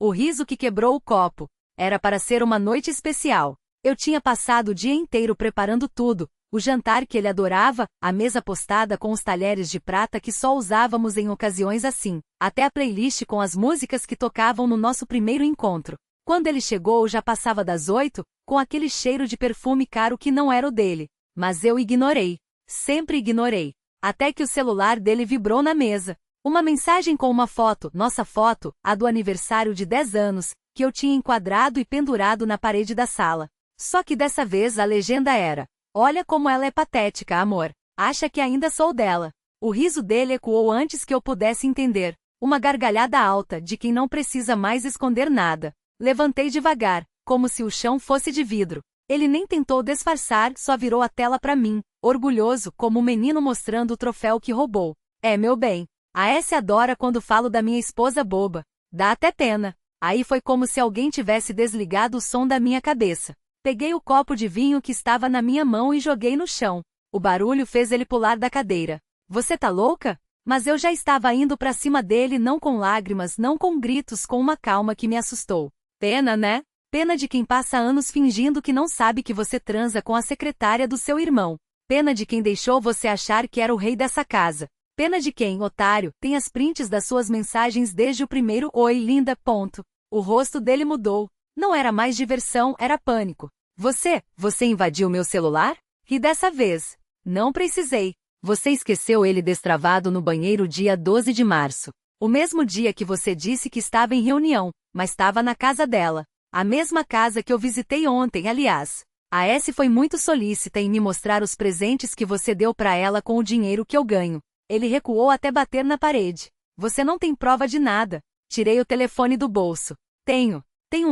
O riso que quebrou o copo. Era para ser uma noite especial. Eu tinha passado o dia inteiro preparando tudo, o jantar que ele adorava, a mesa postada com os talheres de prata que só usávamos em ocasiões assim, até a playlist com as músicas que tocavam no nosso primeiro encontro. Quando ele chegou já passava das 8, com aquele cheiro de perfume caro que não era o dele. Mas eu ignorei. Sempre ignorei. Até que o celular dele vibrou na mesa. Uma mensagem com uma foto, nossa foto, a do aniversário de 10 anos, que eu tinha enquadrado e pendurado na parede da sala. Só que dessa vez a legenda era: olha como ela é patética, amor. Acha que ainda sou dela. O riso dele ecoou antes que eu pudesse entender. Uma gargalhada alta, de quem não precisa mais esconder nada. Levantei devagar, como se o chão fosse de vidro. Ele nem tentou disfarçar, só virou a tela para mim, orgulhoso, como um menino mostrando o troféu que roubou. É, meu bem. A S adora quando falo da minha esposa boba. Dá até pena. Aí foi como se alguém tivesse desligado o som da minha cabeça. Peguei o copo de vinho que estava na minha mão e joguei no chão. O barulho fez ele pular da cadeira. Você tá louca? Mas eu já estava indo para cima dele, não com lágrimas, não com gritos, com uma calma que me assustou. Pena, né? Pena de quem passa anos fingindo que não sabe que você transa com a secretária do seu irmão. Pena de quem deixou você achar que era o rei dessa casa. Pena de quem, otário, tem as prints das suas mensagens desde o primeiro "Oi, linda", ponto. O rosto dele mudou. Não era mais diversão, era pânico. Você invadiu meu celular? E dessa vez? Não precisei. Você esqueceu ele destravado no banheiro dia 12 de março. O mesmo dia que você disse que estava em reunião, mas estava na casa dela. A mesma casa que eu visitei ontem, aliás. A S foi muito solícita em me mostrar os presentes que você deu para ela com o dinheiro que eu ganho. Ele recuou até bater na parede. Você não tem prova de nada. Tirei o telefone do bolso. Tenho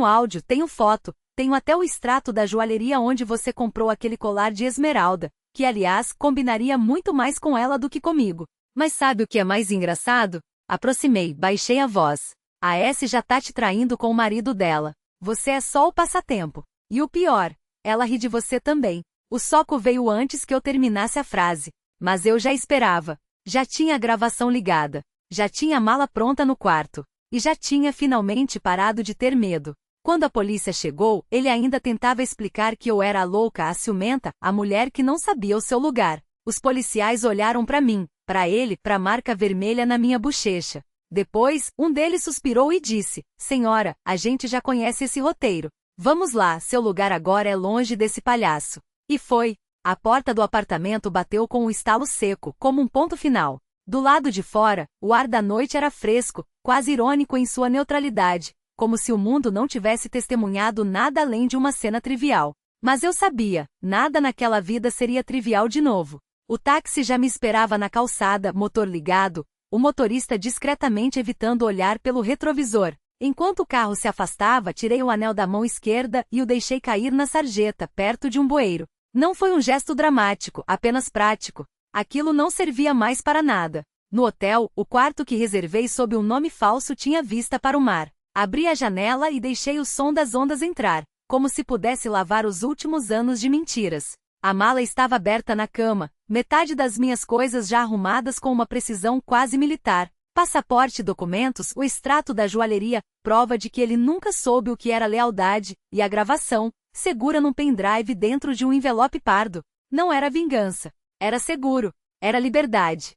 áudio, tenho foto, tenho até o extrato da joalheria onde você comprou aquele colar de esmeralda, que aliás combinaria muito mais com ela do que comigo. Mas sabe o que é mais engraçado? Aproximei, baixei a voz. A S já tá te traindo com o marido dela. Você é só o passatempo. E o pior, ela ri de você também. O soco veio antes que eu terminasse a frase. Mas eu já esperava. Já tinha a gravação ligada. Já tinha a mala pronta no quarto. E já tinha finalmente parado de ter medo. Quando a polícia chegou, ele ainda tentava explicar que eu era a louca, a ciumenta, a mulher que não sabia o seu lugar. Os policiais olharam para mim, para ele, para a marca vermelha na minha bochecha. Depois, um deles suspirou e disse: Senhora, a gente já conhece esse roteiro. Vamos lá, seu lugar agora é longe desse palhaço. E foi. A porta do apartamento bateu com um estalo seco, como um ponto final. Do lado de fora, o ar da noite era fresco, quase irônico em sua neutralidade, como se o mundo não tivesse testemunhado nada além de uma cena trivial. Mas eu sabia, nada naquela vida seria trivial de novo. O táxi já me esperava na calçada, motor ligado, o motorista discretamente evitando olhar pelo retrovisor. Enquanto o carro se afastava, tirei o anel da mão esquerda e o deixei cair na sarjeta, perto de um bueiro. Não foi um gesto dramático, apenas prático. Aquilo não servia mais para nada. No hotel, o quarto que reservei sob um nome falso tinha vista para o mar. Abri a janela e deixei o som das ondas entrar, como se pudesse lavar os últimos anos de mentiras. A mala estava aberta na cama, metade das minhas coisas já arrumadas com uma precisão quase militar. Passaporte, documentos, o extrato da joalheria, prova de que ele nunca soube o que era lealdade, e a gravação, segura num pendrive dentro de um envelope pardo. Não era vingança. Era seguro. Era liberdade.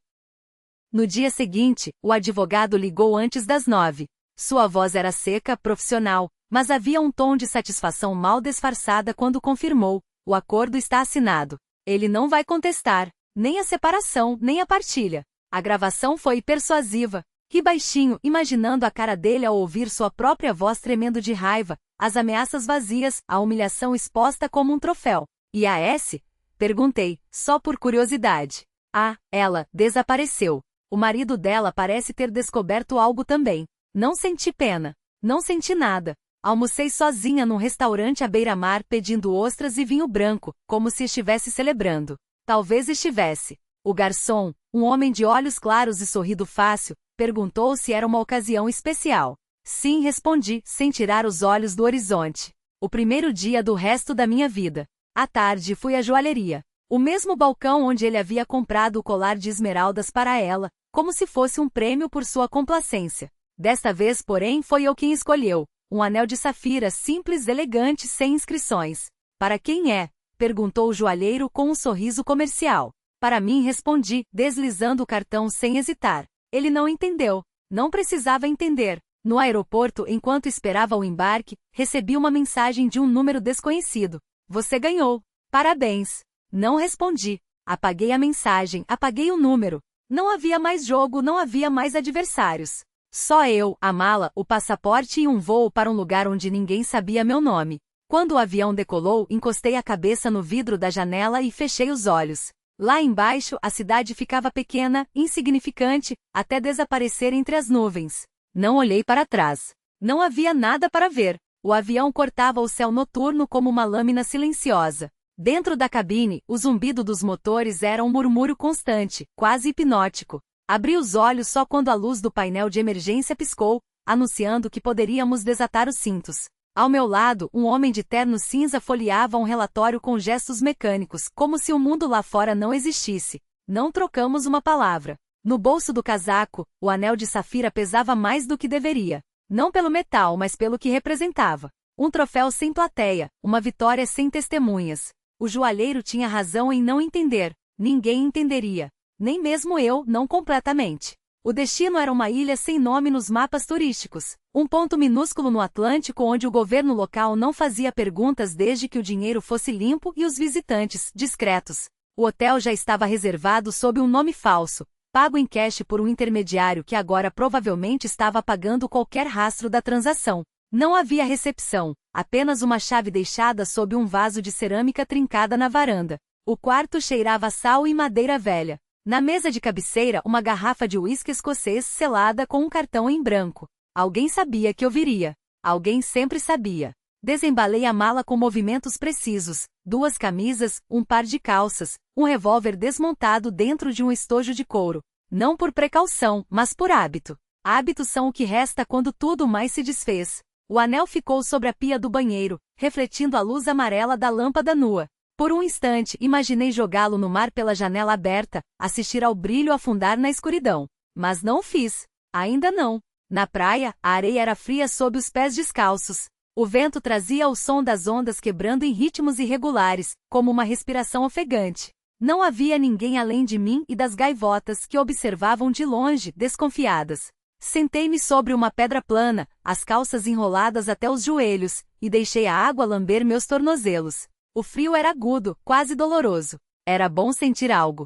No dia seguinte, o advogado ligou antes das 9. Sua voz era seca, profissional, mas havia um tom de satisfação mal disfarçada quando confirmou: o acordo está assinado. Ele não vai contestar, nem a separação, nem a partilha. A gravação foi persuasiva. Ri baixinho, imaginando a cara dele ao ouvir sua própria voz tremendo de raiva, as ameaças vazias, a humilhação exposta como um troféu. E a S? Perguntei, só por curiosidade. Ah, ela desapareceu. O marido dela parece ter descoberto algo também. Não senti pena. Não senti nada. Almocei sozinha num restaurante à beira-mar pedindo ostras e vinho branco, como se estivesse celebrando. Talvez estivesse. O garçom, um homem de olhos claros e sorriso fácil, perguntou se era uma ocasião especial. Sim, respondi, sem tirar os olhos do horizonte. O primeiro dia do resto da minha vida. À tarde fui à joalheria. O mesmo balcão onde ele havia comprado o colar de esmeraldas para ela, como se fosse um prêmio por sua complacência. Desta vez, porém, foi eu quem escolheu. Um anel de safira simples, elegante, sem inscrições. Para quem é? Perguntou o joalheiro com um sorriso comercial. Para mim, respondi, deslizando o cartão sem hesitar. Ele não entendeu. Não precisava entender. No aeroporto, enquanto esperava o embarque, recebi uma mensagem de um número desconhecido. Você ganhou. Parabéns. Não respondi. Apaguei a mensagem, apaguei o número. Não havia mais jogo, não havia mais adversários. Só eu, a mala, o passaporte e um voo para um lugar onde ninguém sabia meu nome. Quando o avião decolou, encostei a cabeça no vidro da janela e fechei os olhos. Lá embaixo, a cidade ficava pequena, insignificante, até desaparecer entre as nuvens. Não olhei para trás. Não havia nada para ver. O avião cortava o céu noturno como uma lâmina silenciosa. Dentro da cabine, o zumbido dos motores era um murmúrio constante, quase hipnótico. Abri os olhos só quando a luz do painel de emergência piscou, anunciando que poderíamos desatar os cintos. Ao meu lado, um homem de terno cinza folheava um relatório com gestos mecânicos, como se o mundo lá fora não existisse. Não trocamos uma palavra. No bolso do casaco, o anel de safira pesava mais do que deveria. Não pelo metal, mas pelo que representava. Um troféu sem plateia, uma vitória sem testemunhas. O joalheiro tinha razão em não entender. Ninguém entenderia. Nem mesmo eu, não completamente. O destino era uma ilha sem nome nos mapas turísticos. Um ponto minúsculo no Atlântico onde o governo local não fazia perguntas desde que o dinheiro fosse limpo e os visitantes, discretos. O hotel já estava reservado sob um nome falso, pago em cash por um intermediário que agora provavelmente estava apagando qualquer rastro da transação. Não havia recepção, apenas uma chave deixada sob um vaso de cerâmica trincada na varanda. O quarto cheirava a sal e madeira velha. Na mesa de cabeceira, uma garrafa de uísque escocês selada com um cartão em branco. Alguém sabia que eu viria. Alguém sempre sabia. Desembalei a mala com movimentos precisos, 2 camisas, um par de calças, um revólver desmontado dentro de um estojo de couro. Não por precaução, mas por hábito. Hábitos são o que resta quando tudo mais se desfez. O anel ficou sobre a pia do banheiro, refletindo a luz amarela da lâmpada nua. Por um instante, imaginei jogá-lo no mar pela janela aberta, assistir ao brilho afundar na escuridão. Mas não o fiz. Ainda não. Na praia, a areia era fria sob os pés descalços. O vento trazia o som das ondas quebrando em ritmos irregulares, como uma respiração ofegante. Não havia ninguém além de mim e das gaivotas que observavam de longe, desconfiadas. Sentei-me sobre uma pedra plana, as calças enroladas até os joelhos, e deixei a água lamber meus tornozelos. O frio era agudo, quase doloroso. Era bom sentir algo.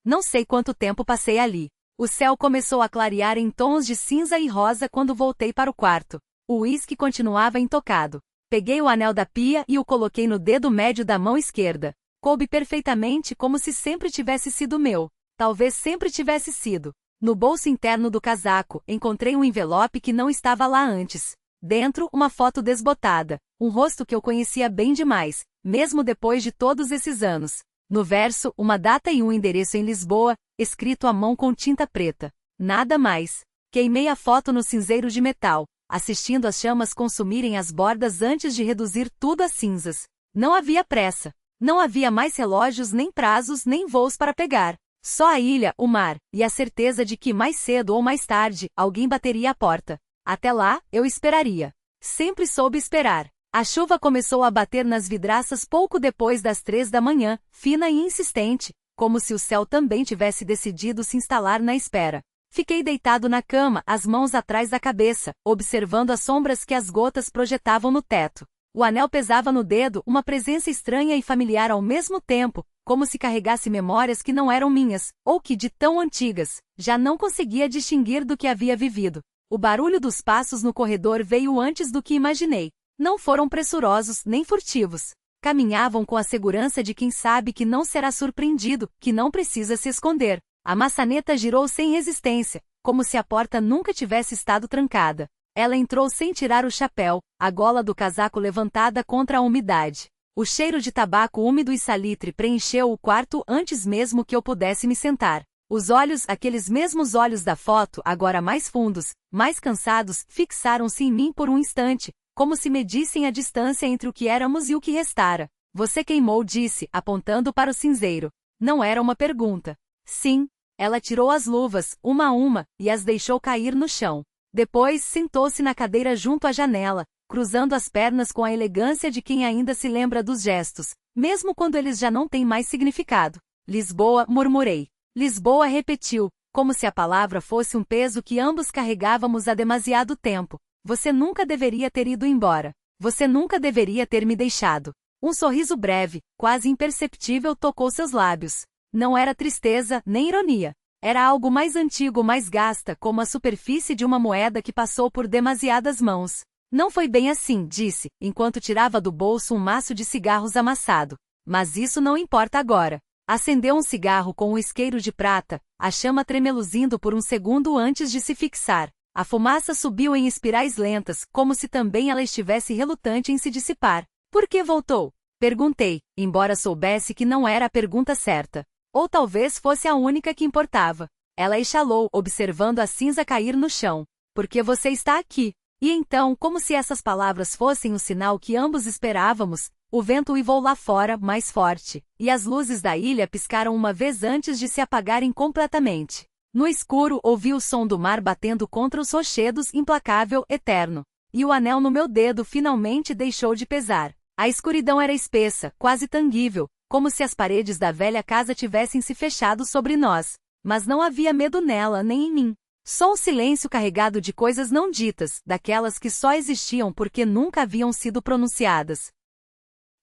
Não sei quanto tempo passei ali. O céu começou a clarear em tons de cinza e rosa quando voltei para o quarto. O uísque continuava intocado. Peguei o anel da pia e o coloquei no dedo médio da mão esquerda. Coube perfeitamente como se sempre tivesse sido meu. Talvez sempre tivesse sido. No bolso interno do casaco, encontrei um envelope que não estava lá antes. Dentro, uma foto desbotada. Um rosto que eu conhecia bem demais, mesmo depois de todos esses anos. No verso, uma data e um endereço em Lisboa, escrito à mão com tinta preta. Nada mais. Queimei a foto no cinzeiro de metal, assistindo as chamas consumirem as bordas antes de reduzir tudo a cinzas. Não havia pressa. Não havia mais relógios, nem prazos, nem voos para pegar. Só a ilha, o mar, e a certeza de que mais cedo ou mais tarde, alguém bateria a porta. Até lá, eu esperaria. Sempre soube esperar. A chuva começou a bater nas vidraças pouco depois das 3 da manhã, fina e insistente, como se o céu também tivesse decidido se instalar na espera. Fiquei deitado na cama, as mãos atrás da cabeça, observando as sombras que as gotas projetavam no teto. O anel pesava no dedo, uma presença estranha e familiar ao mesmo tempo, como se carregasse memórias que não eram minhas, ou que, de tão antigas, já não conseguia distinguir do que havia vivido. O barulho dos passos no corredor veio antes do que imaginei. Não foram pressurosos nem furtivos. Caminhavam com a segurança de quem sabe que não será surpreendido, que não precisa se esconder. A maçaneta girou sem resistência, como se a porta nunca tivesse estado trancada. Ela entrou sem tirar o chapéu, a gola do casaco levantada contra a umidade. O cheiro de tabaco úmido e salitre preencheu o quarto antes mesmo que eu pudesse me sentar. Os olhos, aqueles mesmos olhos da foto, agora mais fundos, mais cansados, fixaram-se em mim por um instante, como se medissem a distância entre o que éramos e o que restara. Você queimou, disse, apontando para o cinzeiro. Não era uma pergunta. Sim. Ela tirou as luvas, uma a uma, e as deixou cair no chão. Depois, sentou-se na cadeira junto à janela, cruzando as pernas com a elegância de quem ainda se lembra dos gestos, mesmo quando eles já não têm mais significado. Lisboa, murmurei. Lisboa repetiu, como se a palavra fosse um peso que ambos carregávamos há demasiado tempo. Você nunca deveria ter ido embora. Você nunca deveria ter me deixado. Um sorriso breve, quase imperceptível, tocou seus lábios. Não era tristeza, nem ironia. Era algo mais antigo, mais gasta, como a superfície de uma moeda que passou por demasiadas mãos. Não foi bem assim, disse, enquanto tirava do bolso um maço de cigarros amassado. Mas isso não importa agora. Acendeu um cigarro com um isqueiro de prata, a chama tremeluzindo por um segundo antes de se fixar. A fumaça subiu em espirais lentas, como se também ela estivesse relutante em se dissipar. Por que voltou? Perguntei, embora soubesse que não era a pergunta certa. Ou talvez fosse a única que importava. Ela exalou, observando a cinza cair no chão. Porque você está aqui. E então, como se essas palavras fossem o sinal que ambos esperávamos, o vento uivou lá fora, mais forte, e as luzes da ilha piscaram uma vez antes de se apagarem completamente. No escuro, ouvi o som do mar batendo contra os rochedos, implacável, eterno. E o anel no meu dedo finalmente deixou de pesar. A escuridão era espessa, quase tangível, como se as paredes da velha casa tivessem se fechado sobre nós. Mas não havia medo nela, nem em mim. Só um silêncio carregado de coisas não ditas, daquelas que só existiam porque nunca haviam sido pronunciadas.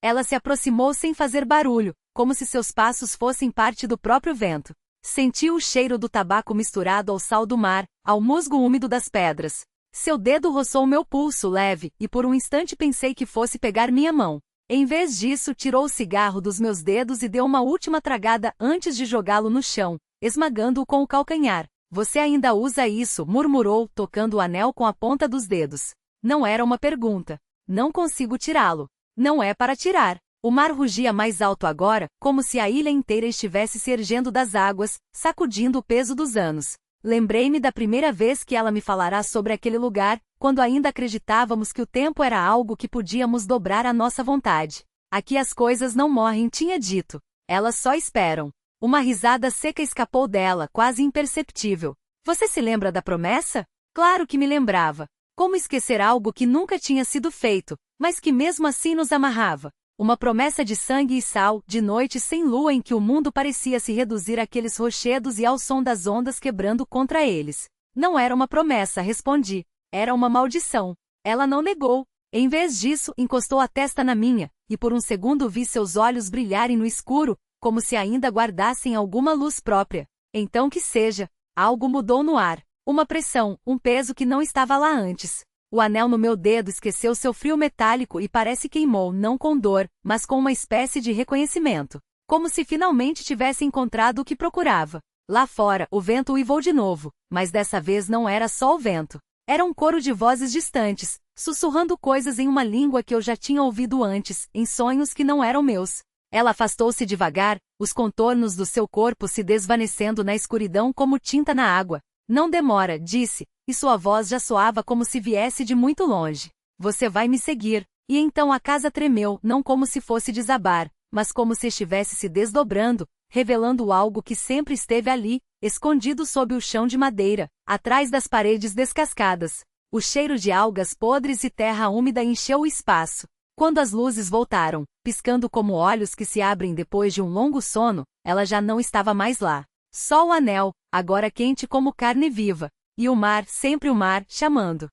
Ela se aproximou sem fazer barulho, como se seus passos fossem parte do próprio vento. Senti o cheiro do tabaco misturado ao sal do mar, ao musgo úmido das pedras. Seu dedo roçou meu pulso leve, e por um instante pensei que fosse pegar minha mão. Em vez disso, tirou o cigarro dos meus dedos e deu uma última tragada antes de jogá-lo no chão, esmagando-o com o calcanhar. Você ainda usa isso, murmurou, tocando o anel com a ponta dos dedos. Não era uma pergunta. Não consigo tirá-lo. Não é para tirar. O mar rugia mais alto agora, como se a ilha inteira estivesse se erguendo das águas, sacudindo o peso dos anos. Lembrei-me da primeira vez que ela me falará sobre aquele lugar, quando ainda acreditávamos que o tempo era algo que podíamos dobrar à nossa vontade. Aqui as coisas não morrem, tinha dito. Elas só esperam. Uma risada seca escapou dela, quase imperceptível. Você se lembra da promessa? Claro que me lembrava. Como esquecer algo que nunca tinha sido feito, mas que mesmo assim nos amarrava? Uma promessa de sangue e sal, de noite sem lua em que o mundo parecia se reduzir àqueles rochedos e ao som das ondas quebrando contra eles. Não era uma promessa, respondi. Era uma maldição. Ela não negou. Em vez disso, encostou a testa na minha, e por um segundo vi seus olhos brilharem no escuro, como se ainda guardassem alguma luz própria. Então que seja. Algo mudou no ar. Uma pressão, um peso que não estava lá antes. O anel no meu dedo esqueceu seu frio metálico e parece queimou, não com dor, mas com uma espécie de reconhecimento. Como se finalmente tivesse encontrado o que procurava. Lá fora, o vento uivou de novo, mas dessa vez não era só o vento. Era um coro de vozes distantes, sussurrando coisas em uma língua que eu já tinha ouvido antes, em sonhos que não eram meus. Ela afastou-se devagar, os contornos do seu corpo se desvanecendo na escuridão como tinta na água. Não demora, disse, e sua voz já soava como se viesse de muito longe. Você vai me seguir. E então a casa tremeu, não como se fosse desabar, mas como se estivesse se desdobrando, revelando algo que sempre esteve ali, escondido sob o chão de madeira, atrás das paredes descascadas. O cheiro de algas podres e terra úmida encheu o espaço. Quando as luzes voltaram, piscando como olhos que se abrem depois de um longo sono, ela já não estava mais lá. Só o anel, agora quente como carne viva. E o mar, sempre o mar, chamando.